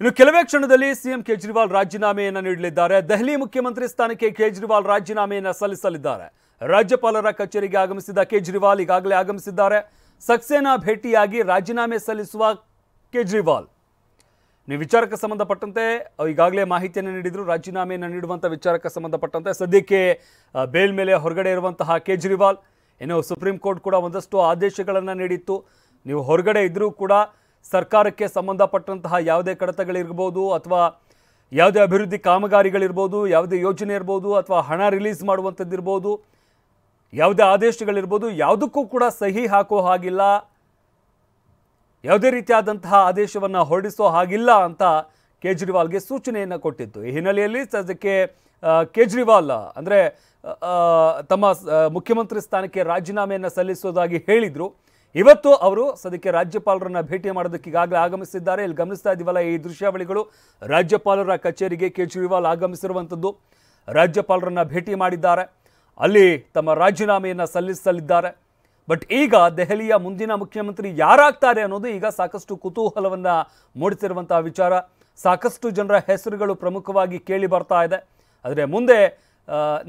ಇನ್ನು ಕೆಲವೇ ಕ್ಷಣದಲ್ಲಿ ಸಿಎಂ ಕೇಜ್ರಿವಾಲ್ ರಾಜೀನಾಮೆಯನ್ನು ನೀಡಲಿದ್ದಾರೆ. ದೆಹಲಿ ಮುಖ್ಯಮಂತ್ರಿ ಸ್ಥಾನಕ್ಕೆ ಕೇಜ್ರಿವಾಲ್ ರಾಜೀನಾಮೆಯನ್ನು ಸಲ್ಲಿಸಲಿದ್ದಾರೆ. ರಾಜ್ಯಪಾಲರ ಕಚೇರಿಗೆ ಆಗಮಿಸಿದ ಕೇಜ್ರಿವಾಲ್ ಈಗಾಗಲೇ ಆಗಮಿಸಿದ್ದಾರೆ. ಸಕ್ಸೇನಾ ಭೇಟಿಯಾಗಿ ರಾಜೀನಾಮೆ ಸಲ್ಲಿಸುವ ಕೇಜ್ರಿವಾಲ್ ನೀವು ವಿಚಾರಕ್ಕೆ ಸಂಬಂಧಪಟ್ಟಂತೆ ಈಗಾಗಲೇ ಮಾಹಿತಿಯನ್ನು ನೀಡಿದ್ರು. ರಾಜೀನಾಮೆಯನ್ನು ನೀಡುವಂಥ ವಿಚಾರಕ್ಕೆ ಸಂಬಂಧಪಟ್ಟಂತೆ ಸದ್ಯಕ್ಕೆ ಬೇಲ್ ಮೇಲೆ ಹೊರಗಡೆ ಇರುವಂತಹ ಕೇಜ್ರಿವಾಲ್, ಇನ್ನು ಸುಪ್ರೀಂ ಕೋರ್ಟ್ ಕೂಡ ಒಂದಷ್ಟು ಆದೇಶಗಳನ್ನು ನೀಡಿತ್ತು. ನೀವು ಹೊರಗಡೆ ಇದ್ದರೂ ಕೂಡ ಸರ್ಕಾರಕ್ಕೆ ಸಂಬಂಧಪಟ್ಟಂತಹ ಯಾವುದೇ ಕಡತಗಳಿರ್ಬೋದು ಅಥವಾ ಯಾವುದೇ ಅಭಿವೃದ್ಧಿ ಕಾಮಗಾರಿಗಳಿರ್ಬೋದು, ಯಾವುದೇ ಯೋಜನೆ ಇರ್ಬೋದು ಅಥವಾ ಹಣ ರಿಲೀಸ್ ಮಾಡುವಂಥದ್ದಿರ್ಬೋದು, ಯಾವುದೇ ಆದೇಶಗಳಿರ್ಬೋದು, ಯಾವುದಕ್ಕೂ ಕೂಡ ಸಹಿ ಹಾಕೋ ಹಾಗಿಲ್ಲ, ಯಾವುದೇ ರೀತಿಯಾದಂತಹ ಆದೇಶವನ್ನು ಹೊರಡಿಸೋ ಹಾಗಿಲ್ಲ ಅಂತ ಕೇಜ್ರಿವಾಲ್ಗೆ ಸೂಚನೆಯನ್ನು ಕೊಟ್ಟಿತ್ತು. ಈ ಹಿನ್ನೆಲೆಯಲ್ಲಿ ಸದ್ಯಕ್ಕೆ ಕೇಜ್ರಿವಾಲ್ ಅಂದರೆ ತಮ್ಮ ಮುಖ್ಯಮಂತ್ರಿ ಸ್ಥಾನಕ್ಕೆ ರಾಜೀನಾಮೆಯನ್ನು ಸಲ್ಲಿಸೋದಾಗಿ ಹೇಳಿದರು. ಇವತ್ತು ಅವರು ಸದ್ಯಕ್ಕೆ ರಾಜ್ಯಪಾಲರನ್ನ ಭೇಟಿ ಮಾಡೋದಕ್ಕೆ ಈಗಾಗಲೇ ಆಗಮಿಸಿದ್ದಾರೆ. ಇಲ್ಲಿ ಗಮನಿಸ್ತಾ ಇದ್ದೀವಲ್ಲ ಈ ದೃಶ್ಯಾವಳಿಗಳು, ರಾಜ್ಯಪಾಲರ ಕಚೇರಿಗೆ ಕೇಜ್ರಿವಾಲ್ ಆಗಮಿಸಿರುವಂಥದ್ದು. ರಾಜ್ಯಪಾಲರನ್ನ ಭೇಟಿ ಮಾಡಿದ್ದಾರೆ, ಅಲ್ಲಿ ತಮ್ಮ ರಾಜೀನಾಮೆಯನ್ನು ಸಲ್ಲಿಸಲಿದ್ದಾರೆ. ಬಟ್ ಈಗ ದೆಹಲಿಯ ಮುಂದಿನ ಮುಖ್ಯಮಂತ್ರಿ ಯಾರಾಗ್ತಾರೆ ಅನ್ನೋದು ಈಗ ಸಾಕಷ್ಟು ಕುತೂಹಲವನ್ನು ಮೂಡಿಸಿರುವಂತಹ ವಿಚಾರ. ಸಾಕಷ್ಟು ಜನರ ಹೆಸರುಗಳು ಪ್ರಮುಖವಾಗಿ ಕೇಳಿ ಬರ್ತಾ ಇದೆ. ಆದರೆ ಮುಂದೆ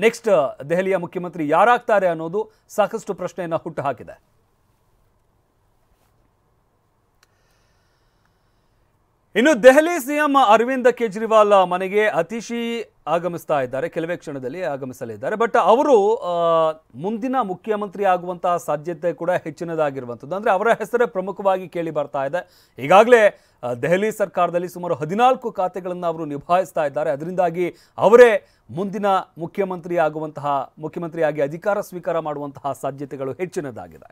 ನೆಕ್ಸ್ಟ್ ದೆಹಲಿಯ ಮುಖ್ಯಮಂತ್ರಿ ಯಾರಾಗ್ತಾರೆ ಅನ್ನೋದು ಸಾಕಷ್ಟು ಪ್ರಶ್ನೆಯನ್ನು ಹುಟ್ಟುಹಾಕಿದೆ. ಇನ್ನು ದೆಹಲಿ ಸಿಎಂ ಅರವಿಂದ್ ಕೇಜ್ರಿವಾಲ್ ಮನೆಗೆ ಅತಿಶಿ ಆಗಮಿಸ್ತಾ ಇದ್ದಾರೆ, ಕೆಲವೇ ಕ್ಷಣದಲ್ಲಿ ಆಗಮಿಸಲಿದ್ದಾರೆ. ಬಟ್ ಅವರು ಮುಂದಿನ ಮುಖ್ಯಮಂತ್ರಿ ಆಗುವಂತಹ ಸಾಧ್ಯತೆ ಕೂಡ ಹೆಚ್ಚಿನದಾಗಿರುವಂಥದ್ದು. ಅಂದರೆ ಅವರ ಹೆಸರೇ ಪ್ರಮುಖವಾಗಿ ಕೇಳಿ ಬರ್ತಾ ಇದೆ. ಈಗಾಗಲೇ ದೆಹಲಿ ಸರ್ಕಾರದಲ್ಲಿ ಸುಮಾರು 14 ಖಾತೆಗಳನ್ನು ಅವರು ನಿಭಾಯಿಸ್ತಾ ಇದ್ದಾರೆ. ಅದರಿಂದಾಗಿ ಅವರೇ ಮುಂದಿನ ಮುಖ್ಯಮಂತ್ರಿಯಾಗಿ ಅಧಿಕಾರ ಸ್ವೀಕಾರ ಮಾಡುವಂತಹ ಸಾಧ್ಯತೆಗಳು ಹೆಚ್ಚಿನದಾಗಿದೆ.